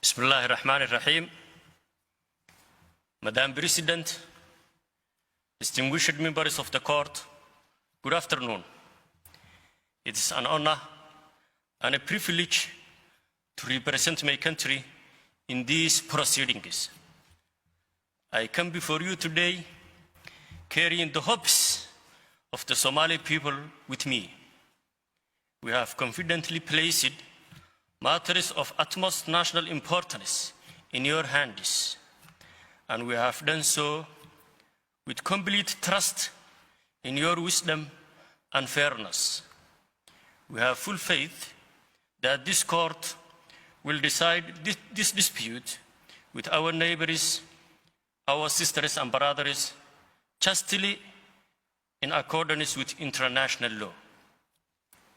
Bismillah ar-Rahman ar-Rahim. Madam President, distinguished members of the court, good afternoon. It is an honor and a privilege to represent my country in these proceedings. I come before you today carrying the hopes of the Somali people with me. We have confidently placed matters of utmost national importance in your hands, and we have done so with complete trust in your wisdom and fairness. We have full faith that this court will decide this dispute with our neighbors, our sisters and brothers, justly in accordance with international law.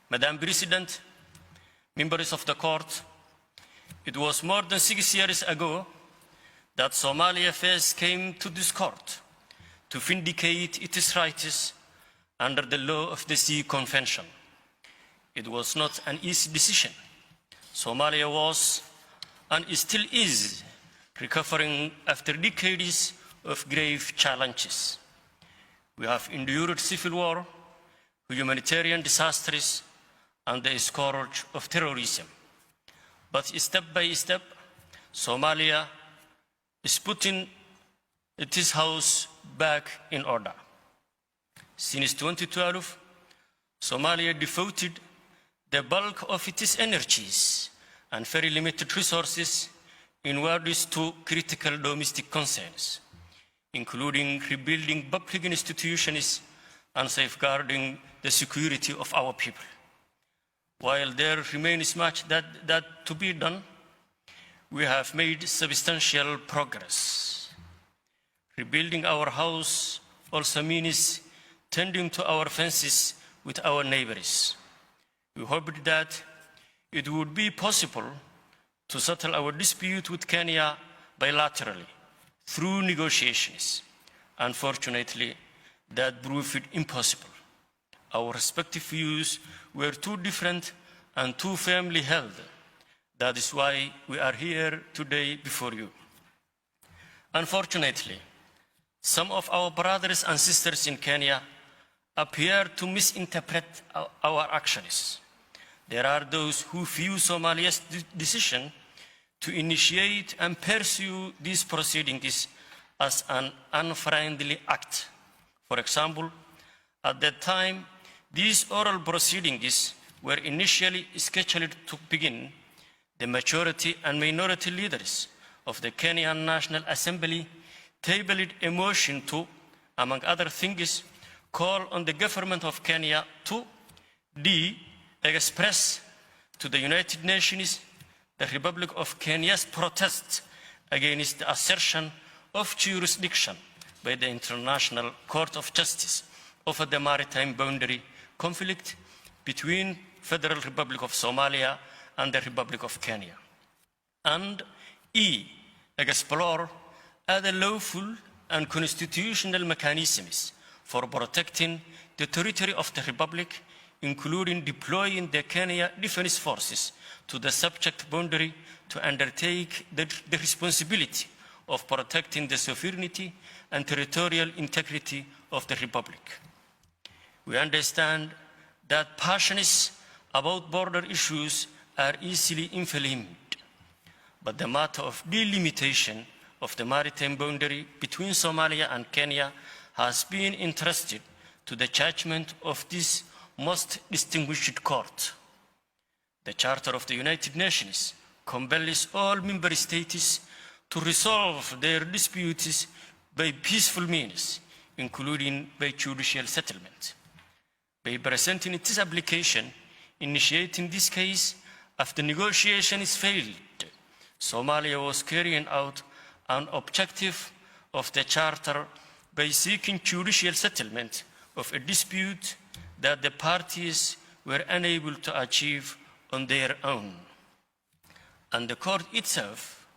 Madam President, members of the court, it was more than 6 years ago that Somalia first came to this court to vindicate its rights under the law of the Sea Convention. It was not an easy decision. Somalia was and still is recovering after decades of grave challenges. We have endured civil war, humanitarian disasters, and the scourge of terrorism. But step by step, Somalia is putting its house back in order. Since 2012, Somalia devoted the bulk of its energies and very limited resources inwards to critical domestic concerns, including rebuilding public institutions and safeguarding the security of our people. While there remains much that to be done, we have made substantial progress. Rebuilding our house also means tending to our fences with our neighbors. We hoped that it would be possible to settle our dispute with Kenya bilaterally through negotiations. Unfortunately, that proved impossible. Our respective views were too different and too firmly held. That is why we are here today before you. Unfortunately, some of our brothers and sisters in Kenya appear to misinterpret our actions. There are those who view Somalia's decision to initiate and pursue these proceedings as an unfriendly act. For example, at that time, these oral proceedings were initially scheduled to begin. The majority and minority leaders of the Kenyan National Assembly tabled a motion to, among other things, call on the government of Kenya to express to the United Nations the Republic of Kenya's protest against the assertion of jurisdiction by the International Court of Justice over the maritime boundary conflict between Federal Republic of Somalia and the Republic of Kenya. And explore other lawful and constitutional mechanisms for protecting the territory of the Republic, including deploying the Kenya Defense Forces to the subject boundary to undertake the responsibility of protecting the sovereignty and territorial integrity of the Republic. We understand that passions about border issues are easily inflamed, but the matter of delimitation of the maritime boundary between Somalia and Kenya has been entrusted to the judgment of this most distinguished court. The Charter of the United Nations compels all member states to resolve their disputes by peaceful means, including by judicial settlement. By presenting its application, initiating this case after negotiations failed, Somalia was carrying out an objective of the Charter by seeking judicial settlement of a dispute that the parties were unable to achieve on their own. And the court itself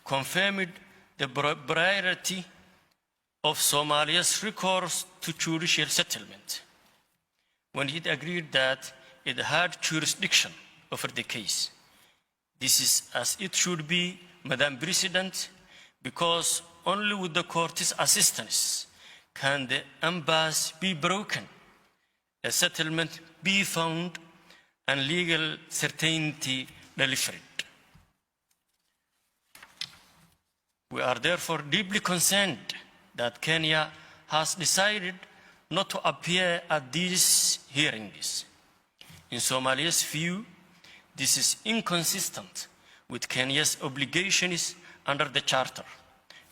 confirmed the priority of Somalia's recourse to judicial settlement when it agreed that it had jurisdiction over the case. This is as it should be, Madam President, because only with the court's assistance can the impasse be broken, a settlement be found, and legal certainty delivered. We are therefore deeply concerned that Kenya has decided not to appear at these hearings. In Somalia's view, this is inconsistent with Kenya's obligations under the Charter,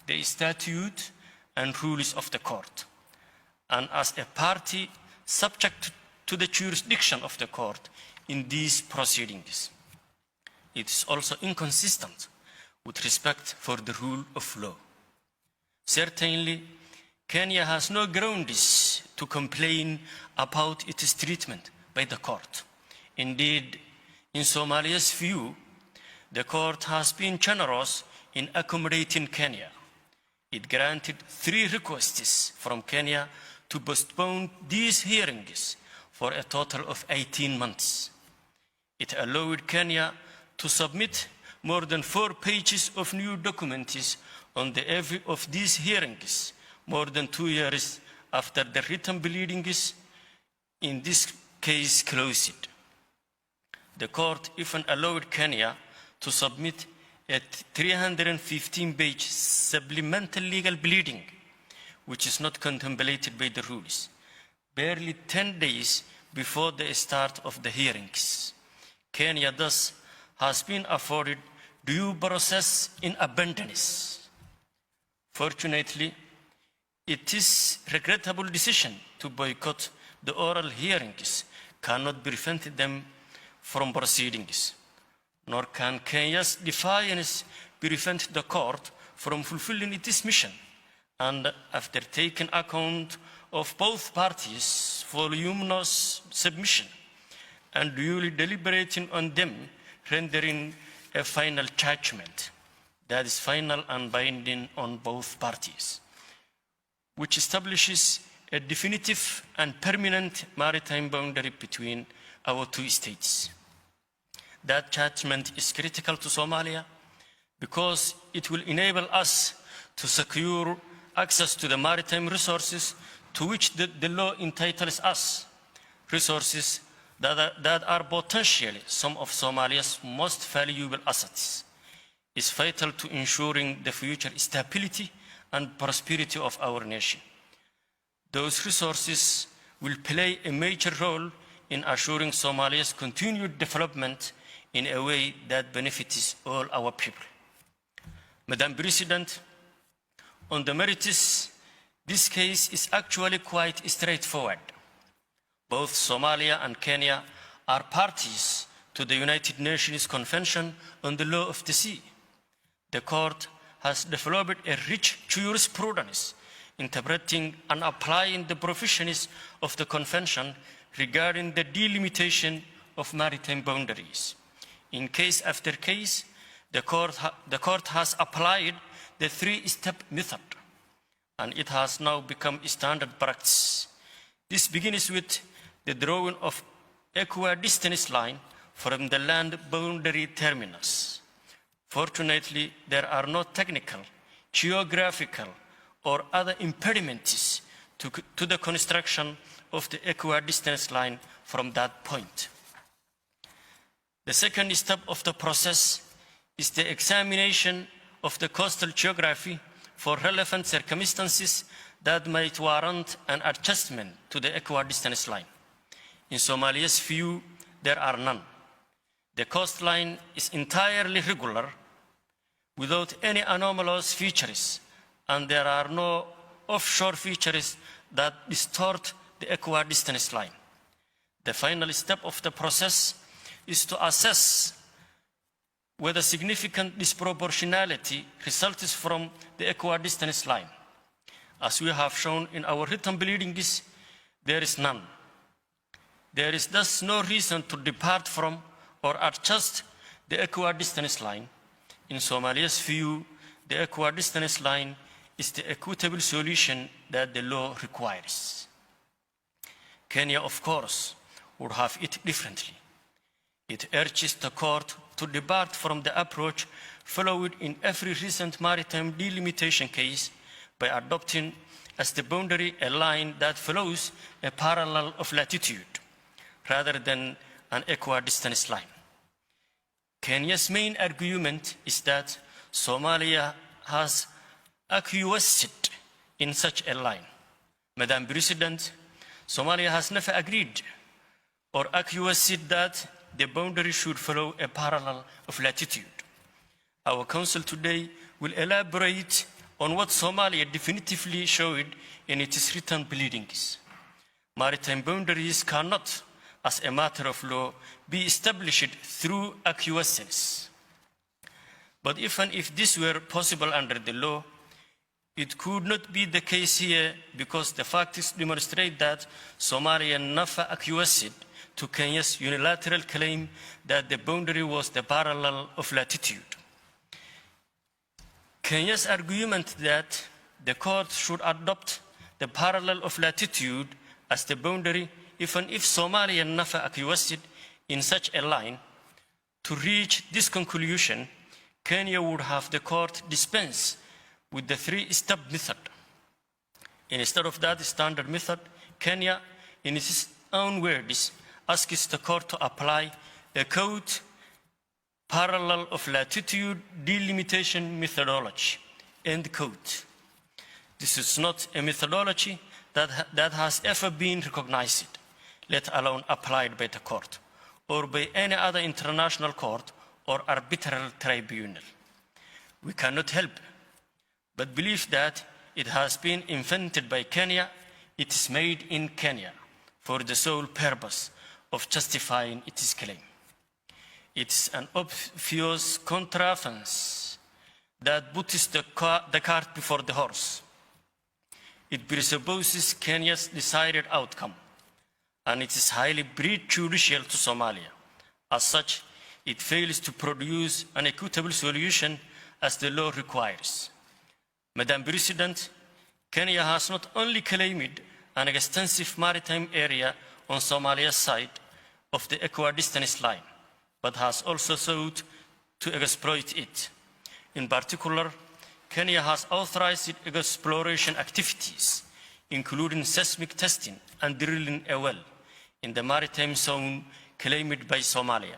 the statute and rules of the court, and as a party subject to the jurisdiction of the court in these proceedings. It is also inconsistent with respect for the rule of law. Certainly, Kenya has no grounds to complain about its treatment by the court. Indeed, in Somalia's view, the court has been generous in accommodating Kenya. It granted 3 requests from Kenya to postpone these hearings for a total of 18 months. It allowed Kenya to submit more than 4 pages of new documents on the eve of these hearings, more than 2 years after the written pleadings in this case closed. The court even allowed Kenya to submit a 315-page supplemental legal pleading, which is not contemplated by the rules, barely 10 days before the start of the hearings. Kenya thus has been afforded due process in abundance. Fortunately, it is a regrettable decision to boycott the oral hearings cannot prevent them from proceedings, nor can Kenya's defiance prevent the court from fulfilling its mission, and after taking account of both parties' voluminous submission and duly deliberating on them, rendering a final judgment that is final and binding on both parties, which establishes a definitive and permanent maritime boundary between our 2 states. That judgment is critical to Somalia because it will enable us to secure access to the maritime resources to which the law entitles us, resources that are potentially some of Somalia's most valuable assets, is vital to ensuring the future stability and prosperity of our nation. Those resources will play a major role in assuring Somalia's continued development in a way that benefits all our people. Madam President, on the merits, this case is actually quite straightforward. Both Somalia and Kenya are parties to the United Nations Convention on the Law of the Sea. The court has developed a rich jurisprudence interpreting and applying the provisions of the Convention regarding the delimitation of maritime boundaries. In case after case, the court has applied the 3-step method, and it has now become standard practice. This begins with the drawing of equidistance line from the land boundary terminus. Fortunately, there are no technical, geographical, or other impediments to the construction of the equidistance line from that point. The second step of the process is the examination of the coastal geography for relevant circumstances that might warrant an adjustment to the equidistance line. In Somalia's view, there are none. The coastline is entirely regular, without any anomalous features, and there are no offshore features that distort the equidistance line. The final step of the process is to assess whether significant disproportionality results from the equidistance line. As we have shown in our written pleadings, there is none. There is thus no reason to depart from or adjust the equidistance line. In Somalia's view, the equidistance line is the equitable solution that the law requires. Kenya, of course, would have it differently. It urges the court to depart from the approach followed in every recent maritime delimitation case by adopting as the boundary a line that follows a parallel of latitude rather than an equidistant line. Kenya's main argument is that Somalia has acquiesced in such a line. Madam President, Somalia has never agreed or acquiesced that the boundary should follow a parallel of latitude. Our Council today will elaborate on what Somalia definitively showed in its written pleadings. Maritime boundaries cannot, as a matter of law, be established through acquiescence. But even if this were possible under the law, it could not be the case here because the facts demonstrate that Somalia never acquiesced to Kenya's unilateral claim that the boundary was the parallel of latitude. Kenya's argument that the court should adopt the parallel of latitude as the boundary, even if Somalia never acquiesced in such a line, to reach this conclusion, Kenya would have the court dispense with the three-step method. Instead of that standard method, Kenya, in its own words, asks the court to apply a code parallel of latitude delimitation methodology, end quote. This is not a methodology that has ever been recognized, let alone applied by the court or by any other international court or arbitral tribunal. We cannot help but believe that it has been invented by Kenya, it is made in Kenya for the sole purpose of justifying its claim. It's an obvious contrivance that puts the cart before the horse. It presupposes Kenya's desired outcome, and it is highly prejudicial to Somalia. As such, it fails to produce an equitable solution as the law requires. Madam President, Kenya has not only claimed an extensive maritime area on Somalia's side of the equidistant line, but has also sought to exploit it. In particular, Kenya has authorized exploration activities, including seismic testing and drilling a well in the maritime zone claimed by Somalia.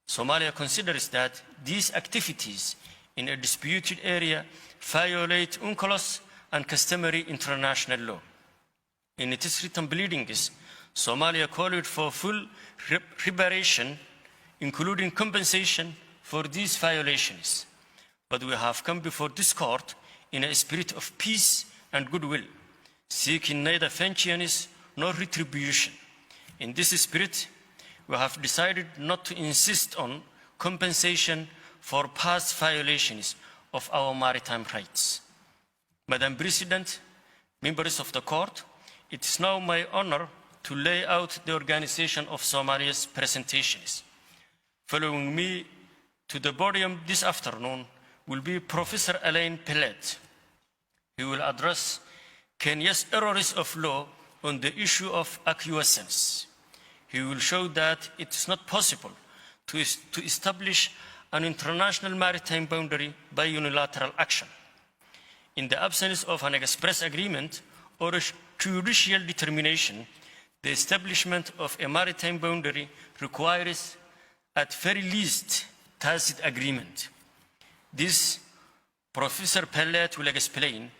Somalia considers that these activities in a disputed area violate UNCLOS and customary international law. In its written pleadings, Somalia called for full reparation, including compensation for these violations. But we have come before this court in a spirit of peace and goodwill, seeking neither vengeance nor retribution. In this spirit, we have decided not to insist on compensation for past violations of our maritime rights. Madam President, members of the court, it is now my honor to lay out the organization of Somalia's presentations. Following me to the podium this afternoon will be Professor Alain Pellet. He will address Kenya's errors of law on the issue of acquiescence. He will show that it is not possible to establish an international maritime boundary by unilateral action. In the absence of an express agreement or a judicial determination, the establishment of a maritime boundary requires, at very least, tacit agreement. This, Professor Pellet will explain,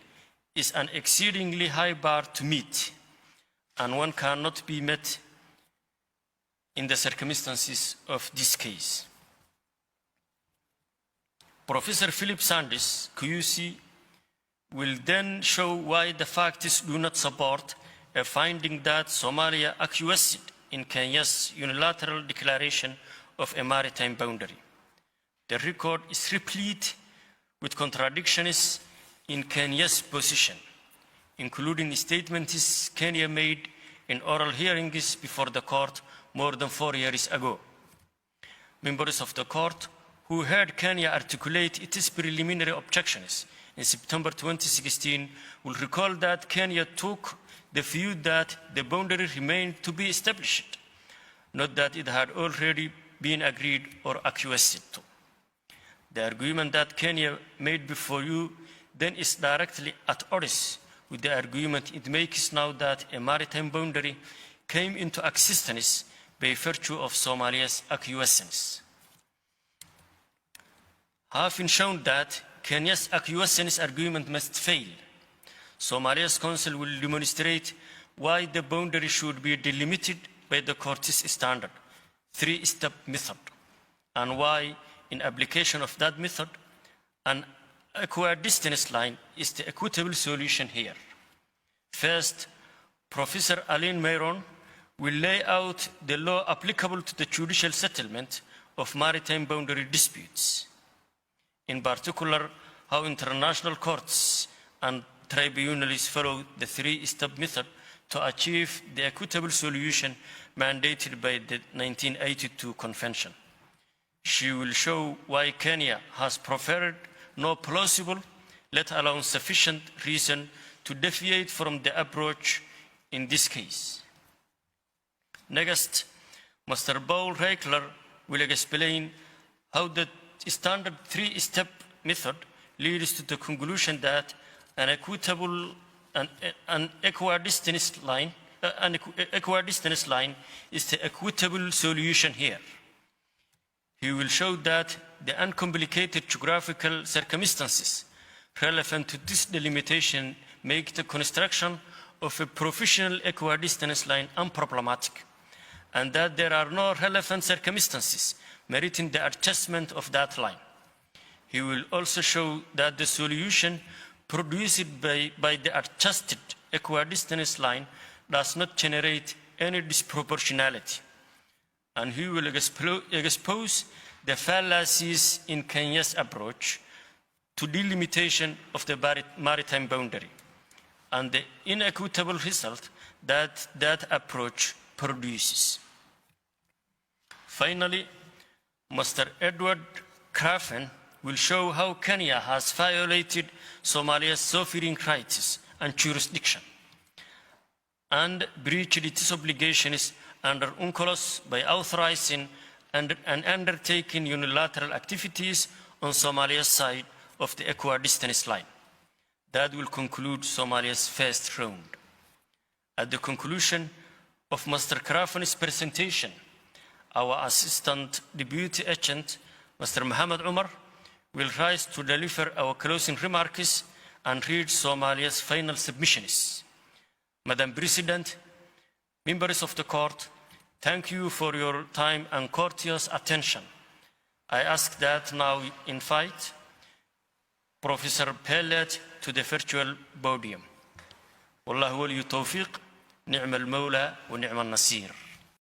is an exceedingly high bar to meet, and one cannot be met in the circumstances of this case. Professor Philip Sandys, QC, will then show why the facts do not support a finding that Somalia acquiesced in Kenya's unilateral declaration of a maritime boundary. The record is replete with contradictions in Kenya's position, including statements Kenya made in oral hearings before the court more than 4 years ago. Members of the court who heard Kenya articulate its preliminary objections in September 2016 will recall that Kenya took the view that the boundary remained to be established, not that it had already been agreed or acquiesced to. The argument that Kenya made before you then is directly at odds with the argument it makes now that a maritime boundary came into existence by virtue of Somalia's acquiescence. Having shown that Kenya's acquiescence argument must fail, Somalia's Council will demonstrate why the boundary should be delimited by the court's standard, three-step method, and why, in application of that method, an equidistance line is the equitable solution here. First, Professor Alain Mayron will lay out the law applicable to the judicial settlement of maritime boundary disputes. In particular, how international courts and tribunals follow the three-step method to achieve the equitable solution mandated by the 1982 Convention. She will show why Kenya has proffered no plausible, let alone sufficient reason to deviate from the approach in this case. Next, Mr. Paul Reichler will explain how the standard three-step method leads to the conclusion that an equidistance line is the equitable solution here. He will show that the uncomplicated geographical circumstances relevant to this delimitation make the construction of a professional equidistance line unproblematic, and that there are no relevant circumstances meriting the adjustment of that line. He will also show that the solution produced by the adjusted equidistance line does not generate any disproportionality. And he will expose the fallacies in Kenya's approach to delimitation of the maritime boundary and the inequitable result that that approach produces. Finally, Mr. Edward Craven will show how Kenya has violated Somalia's sovereign rights and jurisdiction and breached its obligations under UNCLOS by authorizing and undertaking unilateral activities on Somalia's side of the equidistance line. That will conclude Somalia's first round. At the conclusion of Mr. Craven's presentation, our Assistant Deputy Agent, Mr. Mohammed Umar, will rise to deliver our closing remarks and read Somalia's final submissions. Madam President, members of the Court, thank you for your time and courteous attention. I ask that now invite Professor Pellet to the virtual podium. والله ولي التوفيق نعم المولى ونعم النصير.